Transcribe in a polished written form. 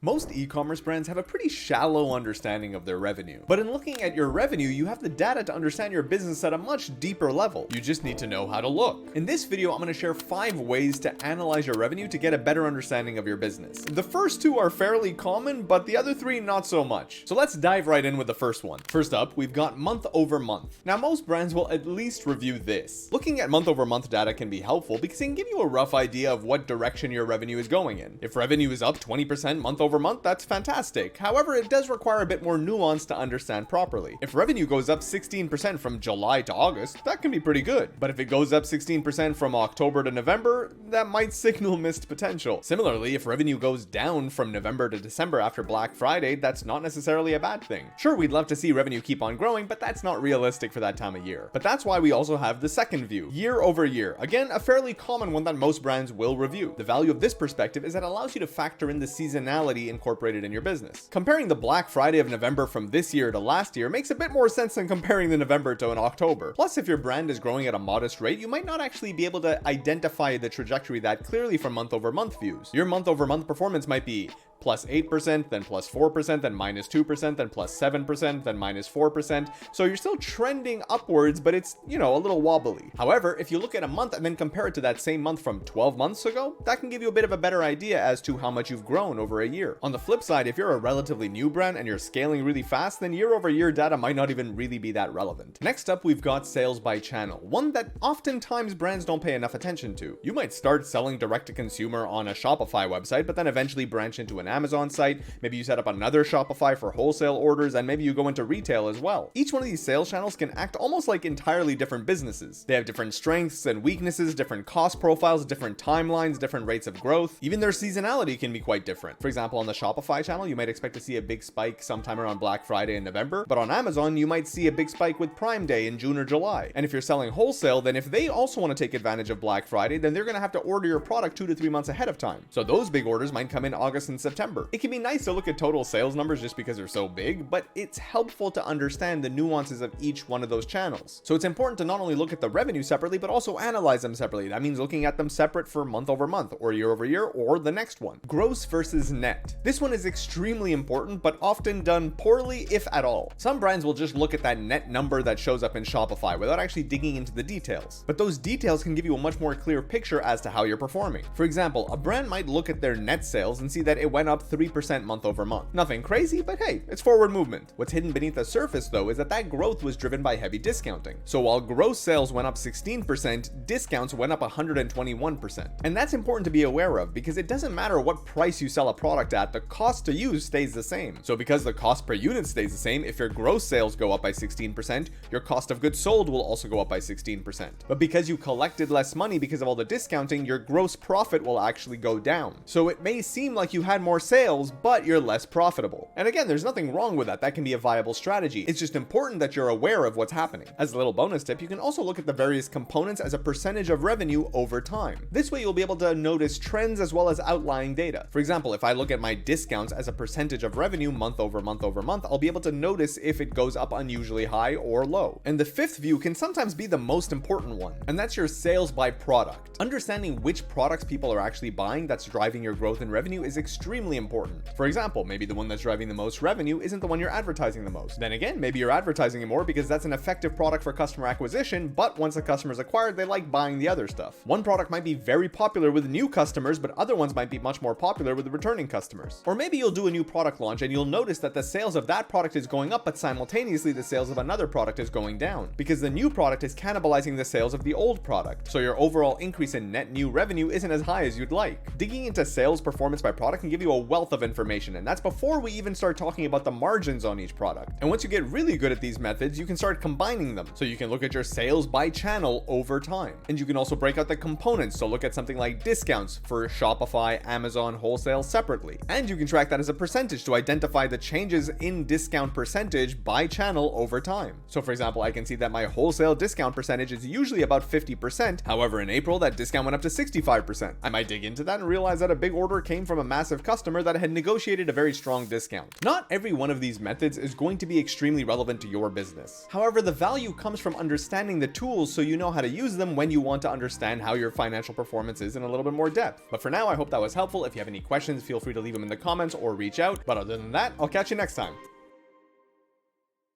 Most e-commerce brands have a pretty shallow understanding of their revenue. But in looking at your revenue, you have the data to understand your business at a much deeper level. You just need to know how to look. In this video, I'm going to share 5 ways to analyze your revenue to get a better understanding of your business. The first 2 are fairly common, but the other 3 not so much. So let's dive right in with the first one. First up, we've got month over month. Now, most brands will at least review this. Looking at month over month data can be helpful because it can give you a rough idea of what direction your revenue is going in. If revenue is up 20% month over month, that's fantastic. However, it does require a bit more nuance to understand properly. If revenue goes up 16% from July to August, that can be pretty good. But if it goes up 16% from October to November, that might signal missed potential. Similarly, if revenue goes down from November to December after Black Friday, that's not necessarily a bad thing. Sure, we'd love to see revenue keep on growing, but that's not realistic for that time of year. But that's why we also have the second view, year over year. Again, a fairly common one that most brands will review. The value of this perspective is that it allows you to factor in the seasonality incorporated in your business. Comparing the Black Friday of November from this year to last year makes a bit more sense than comparing the November to an October. Plus, if your brand is growing at a modest rate, you might not actually be able to identify the trajectory that clearly from month over month views. Your month over month performance might be plus 8%, then plus 4%, then minus 2%, then plus 7%, then minus 4%. So you're still trending upwards, but it's, a little wobbly. However, if you look at a month and then compare it to that same month from 12 months ago, that can give you a bit of a better idea as to how much you've grown over a year. On the flip side, if you're a relatively new brand and you're scaling really fast, then year over year data might not even really be that relevant. Next up, we've got sales by channel, one that oftentimes brands don't pay enough attention to. You might start selling direct to consumer on a Shopify website, but then eventually branch into an Amazon site. Maybe you set up another Shopify for wholesale orders, and maybe you go into retail as well. Each one of these sales channels can act almost like entirely different businesses. They have different strengths and weaknesses, different cost profiles, different timelines, different rates of growth. Even their seasonality can be quite different. For example, on the Shopify channel, you might expect to see a big spike sometime around Black Friday in November, but on Amazon, you might see a big spike with Prime Day in June or July. And if you're selling wholesale, then if they also want to take advantage of Black Friday, then they're going to have to order your product 2 to 3 months ahead of time. So those big orders might come in August and September. It can be nice to look at total sales numbers just because they're so big, but it's helpful to understand the nuances of each one of those channels. So it's important to not only look at the revenue separately, but also analyze them separately. That means looking at them separate for month over month, or year over year, or the next one. Gross versus net. This one is extremely important, but often done poorly, if at all. Some brands will just look at that net number that shows up in Shopify without actually digging into the details. But those details can give you a much more clear picture as to how you're performing. For example, a brand might look at their net sales and see that it went up 3% month over month. Nothing crazy, but hey, it's forward movement. What's hidden beneath the surface though is that growth was driven by heavy discounting. So while gross sales went up 16%, discounts went up 121%. And that's important to be aware of because it doesn't matter what price you sell a product at, the cost to use stays the same. So because the cost per unit stays the same, if your gross sales go up by 16%, your cost of goods sold will also go up by 16%. But because you collected less money because of all the discounting, your gross profit will actually go down. So it may seem like you had more sales, but you're less profitable. And again, there's nothing wrong with that. That can be a viable strategy. It's just important that you're aware of what's happening. As a little bonus tip, you can also look at the various components as a percentage of revenue over time. This way you'll be able to notice trends as well as outlying data. For example, if I look at my discounts as a percentage of revenue month over month over month, I'll be able to notice if it goes up unusually high or low. And the fifth view can sometimes be the most important one, and that's your sales by product. Understanding which products people are actually buying that's driving your growth in revenue is extremely important. For example, maybe the one that's driving the most revenue isn't the one you're advertising the most. Then again, maybe you're advertising it more because that's an effective product for customer acquisition, but once a customer's acquired, they like buying the other stuff. One product might be very popular with new customers, but other ones might be much more popular with returning customers. Or maybe you'll do a new product launch and you'll notice that the sales of that product is going up, but simultaneously the sales of another product is going down because the new product is cannibalizing the sales of the old product. So your overall increase in net new revenue isn't as high as you'd like. Digging into sales performance by product can give you a wealth of information, and that's before we even start talking about the margins on each product. And once you get really good at these methods, you can start combining them. So you can look at your sales by channel over time. And you can also break out the components. So look at something like discounts for Shopify, Amazon, wholesale separately. And you can track that as a percentage to identify the changes in discount percentage by channel over time. So for example, I can see that my wholesale discount percentage is usually about 50%. However, in April, that discount went up to 65%. I might dig into that and realize that a big order came from a massive customer customer that had negotiated a very strong discount. Not every one of these methods is going to be extremely relevant to your business. However, the value comes from understanding the tools so you know how to use them when you want to understand how your financial performance is in a little bit more depth. But for now, I hope that was helpful. If you have any questions, feel free to leave them in the comments or reach out. But other than that, I'll catch you next time.